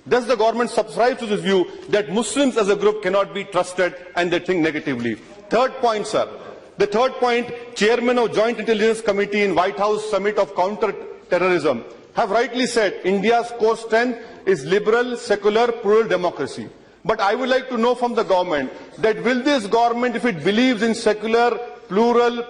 Does the government subscribe to this view that Muslims as a group cannot be trusted and they think negatively? Third point, sir. The third point, Chairman of Joint Intelligence Committee in White House Summit of Counter-Terrorism have rightly said India's core strength is liberal, secular, plural democracy. But I would like to know from the government that will this government, if it believes in secular, plural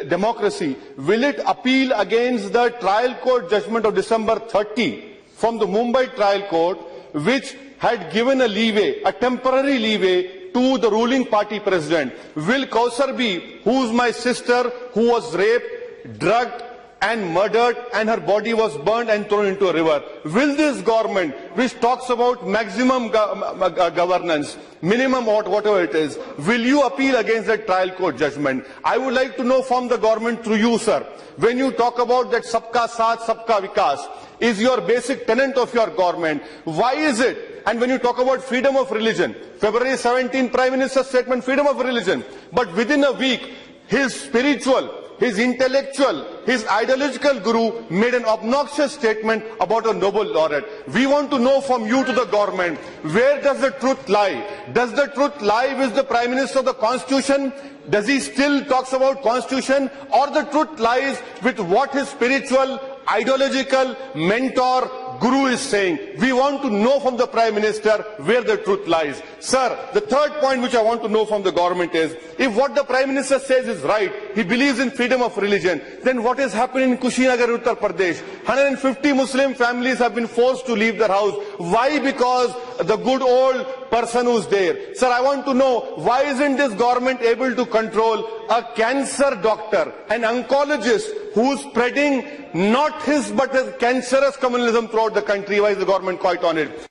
democracy, will it appeal against the trial court judgment of December 30 from the Mumbai trial court, which had given a leeway, a temporary leeway to the ruling party president? Will Kausar B, who's my sister, who was raped, drugged and murdered and her body was burned and thrown into a river, will this government, which talks about maximum governance, minimum whatever it is, will you appeal against that trial court judgment? I would like to know from the government through you, sir, when you talk about that Sabka Saath, Sabka Vikas is your basic tenet of your government, why is it? And when you talk about freedom of religion, February 17 Prime Minister's statement, freedom of religion, but within a week, his spiritual, his intellectual, his ideological guru made an obnoxious statement about a Nobel laureate. We want to know from you to the government, where does the truth lie? Does the truth lie with the Prime Minister of the Constitution? Does he still talks about Constitution? Or the truth lies with what his spiritual, ideological mentor, guru is saying? We want to know from the Prime Minister where the truth lies. Sir, the third point which I want to know from the government is, if what the Prime Minister says is right, he believes in freedom of religion, then what is happening in Kushinagar, Uttar Pradesh? 150 Muslim families have been forced to leave their house. Why? Because the good old person who's there. Sir, I want to know, why isn't this government able to control a cancer doctor, an oncologist who's spreading not his but his cancerous communalism throughout the country? Why is the government quiet on it?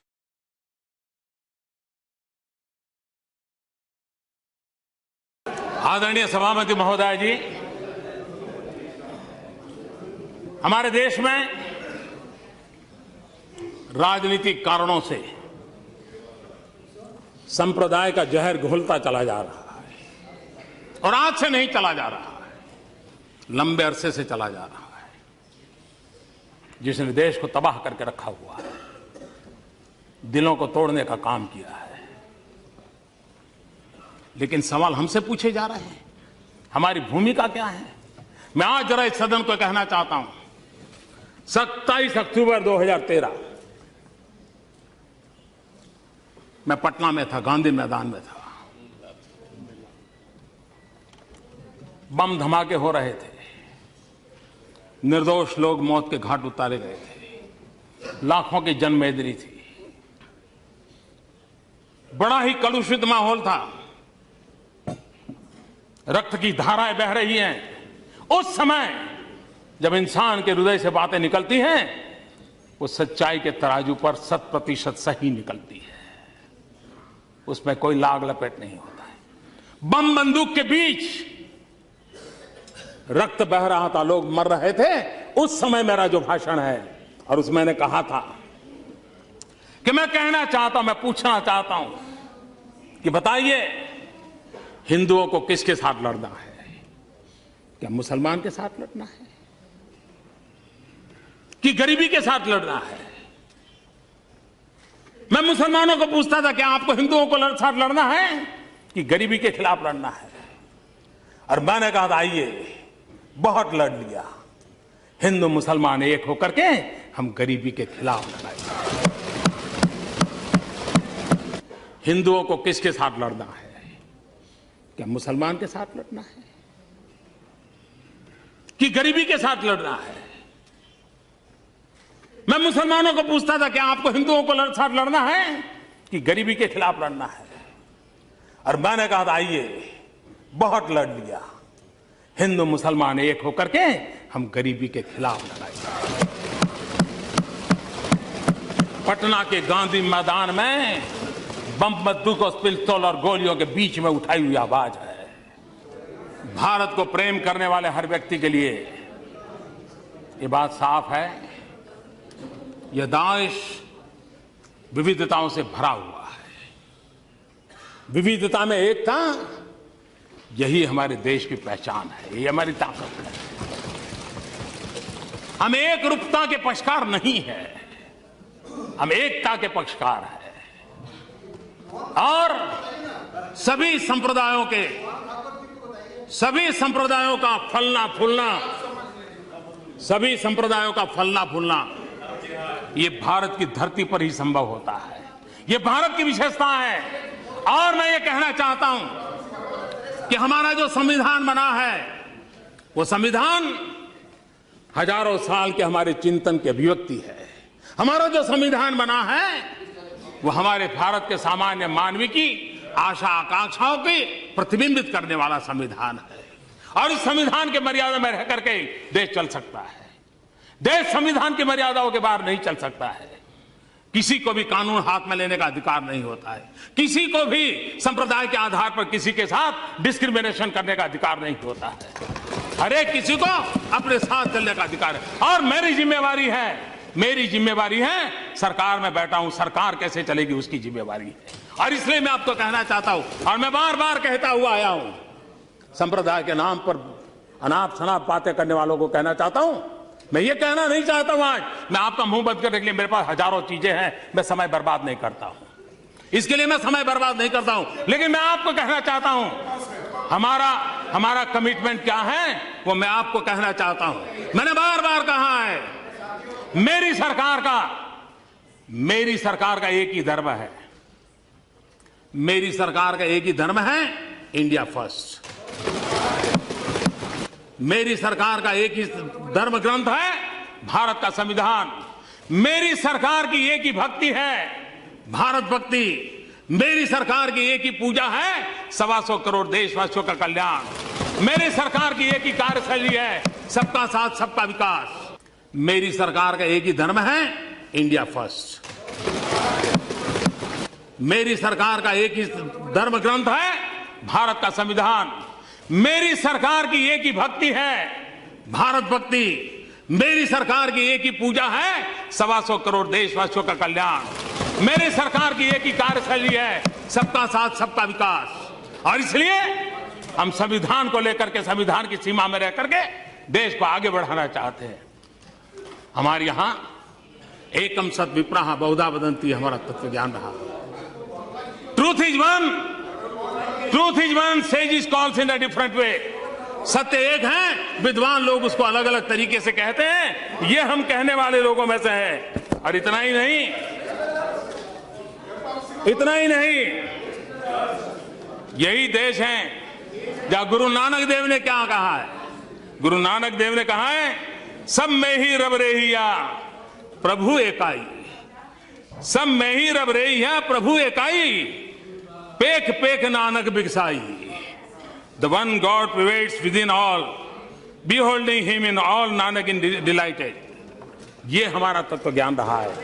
आदरणीय सभापति महोदय जी, हमारे देश में राजनीतिक कारणों से संप्रदाय का जहर घुलता चला जा रहा है और आज से नहीं चला जा रहा है, लंबे अरसे से चला जा रहा है, जिसने देश को तबाह करके रखा हुआ है, दिलों को तोड़ने का काम किया है। लेकिन सवाल हमसे पूछे जा रहे हैं, हमारी भूमिका क्या है? मैं आज जरा इस सदन को कहना चाहता हूं, 27 अक्टूबर 2013 मैं पटना में था, गांधी मैदान में था। बम धमाके हो रहे थे, निर्दोष लोग मौत के घाट उतारे गए थे, लाखों की जनमेदनी थी, बड़ा ही कलुषित माहौल था, रक्त की धाराएं बह रही हैं। उस समय जब इंसान के हृदय से बातें निकलती हैं, वो सच्चाई के तराजू पर 100% सही निकलती है, उसमें कोई लाग लपेट नहीं होता है। बम बंदूक के बीच रक्त बह रहा था, लोग मर रहे थे। उस समय मेरा जो भाषण है, और उसमें मैंने कहा था कि मैं कहना चाहता हूं, मैं पूछना चाहता हूं कि बताइए, हिंदुओं को किसके साथ लड़ना है? क्या मुसलमान के साथ लड़ना है कि गरीबी के साथ लड़ना है? मैं मुसलमानों को पूछता था, क्या आपको हिंदुओं को साथ लड़ना है कि गरीबी के खिलाफ लड़ना है? और मैंने कहा था, आइए, बहुत लड़ लिया, हिंदू मुसलमान एक होकर के हम गरीबी के खिलाफ लड़ाएंगे। हिंदुओं को किसके साथ लड़ना है? क्या मुसलमान के साथ लड़ना है कि गरीबी के साथ लड़ना है? मैं मुसलमानों को पूछता था, क्या आपको हिंदुओं को साथ लड़ना है कि गरीबी के खिलाफ लड़ना है? और मैंने कहा था, आइए, बहुत लड़ लिया, हिंदू मुसलमान एक होकर के हम गरीबी के खिलाफ लड़ाएंगे। पटना के गांधी मैदान में बम बंदूकों, पिस्तौल और गोलियों के बीच में उठाई हुई आवाज है। भारत को प्रेम करने वाले हर व्यक्ति के लिए ये बात साफ है, यह दाइश विविधताओं से भरा हुआ है। विविधता में एकता, यही हमारे देश की पहचान है, यही हमारी ताकत है। हम एक रूपता के पक्षकार नहीं है, हम एकता के पक्षकार हैं और सभी संप्रदायों का फलना फूलना ये भारत की धरती पर ही संभव होता है। ये भारत की विशेषता है। और मैं ये कहना चाहता हूं कि हमारा जो संविधान बना है वो संविधान हजारों साल के हमारे चिंतन की अभिव्यक्ति है। हमारा जो संविधान बना है वो हमारे भारत के सामान्य मानवी की आशा आकांक्षाओं की प्रतिबिंबित करने वाला संविधान है। और इस संविधान के मर्यादा में रह करके देश चल सकता है। देश संविधान की मर्यादाओं के बाहर नहीं चल सकता है। किसी को भी कानून हाथ में लेने का अधिकार नहीं होता है। किसी को भी संप्रदाय के आधार पर किसी के साथ डिस्क्रिमिनेशन करने का अधिकार नहीं होता है। हर एक किसी को अपने साथ चलने का अधिकार है। और मेरी जिम्मेवारी है सरकार में बैठा हूं, सरकार कैसे चलेगी उसकी जिम्मेवारी है। और इसलिए मैं आपको कहना चाहता हूं और मैं बार बार कहता हुआ आया हूं, संप्रदाय के नाम पर अनाप शनाप बातें करने वालों को कहना चाहता हूं, मैं ये कहना नहीं चाहता हूं आज मैं आपका मुंह बंद करने के लिए मेरे पास हजारों चीजें हैं, मैं समय बर्बाद नहीं करता हूं, इसके लिए मैं समय बर्बाद नहीं करता हूं। लेकिन मैं आपको कहना चाहता हूं हमारा कमिटमेंट क्या है वो मैं आपको कहना चाहता हूं। मैंने बार बार कहा है मेरी सरकार का एक ही धर्म है। मेरी सरकार का एक ही धर्म है इंडिया फर्स्ट। मेरी सरकार का एक ही धर्म ग्रंथ है भारत का संविधान। मेरी सरकार की एक ही भक्ति है भारत भक्ति। मेरी सरकार की एक ही पूजा है 125 करोड़ देशवासियों का कल्याण। मेरी सरकार की एक ही कार्यशैली है सबका साथ सबका विकास। मेरी सरकार का एक ही धर्म है इंडिया फर्स्ट। मेरी सरकार का एक ही धर्म ग्रंथ है भारत का संविधान। मेरी सरकार की एक ही भक्ति है भारत भक्ति। मेरी सरकार की एक ही पूजा है 125 करोड़ देशवासियों का कल्याण। मेरी सरकार की एक ही कार्यशैली है सबका साथ सबका विकास। और इसलिए हम संविधान को लेकर के संविधान की सीमा में रह करके देश को आगे बढ़ाना चाहते हैं। हमारे यहां एकम सत विप्रः बहुधा वदन्ति हमारा तत्व ज्ञान रहा। Truth is one says calls in a different way. सत्य एक है, विद्वान लोग उसको अलग अलग तरीके से कहते हैं। ये हम कहने वाले लोगों में से है। और इतना ही नहीं, यही देश है जहां गुरु नानक देव ने क्या कहा है। गुरु नानक देव ने कहा है सब में ही रब रेहिया प्रभु एकाई। सब में ही रब रेहिया प्रभु एकाई। पेख पेख नानक बिगसाई। The one God pervades within all, beholding him in all, Nanak in delighted. ये हमारा तत्व ज्ञान रहा है।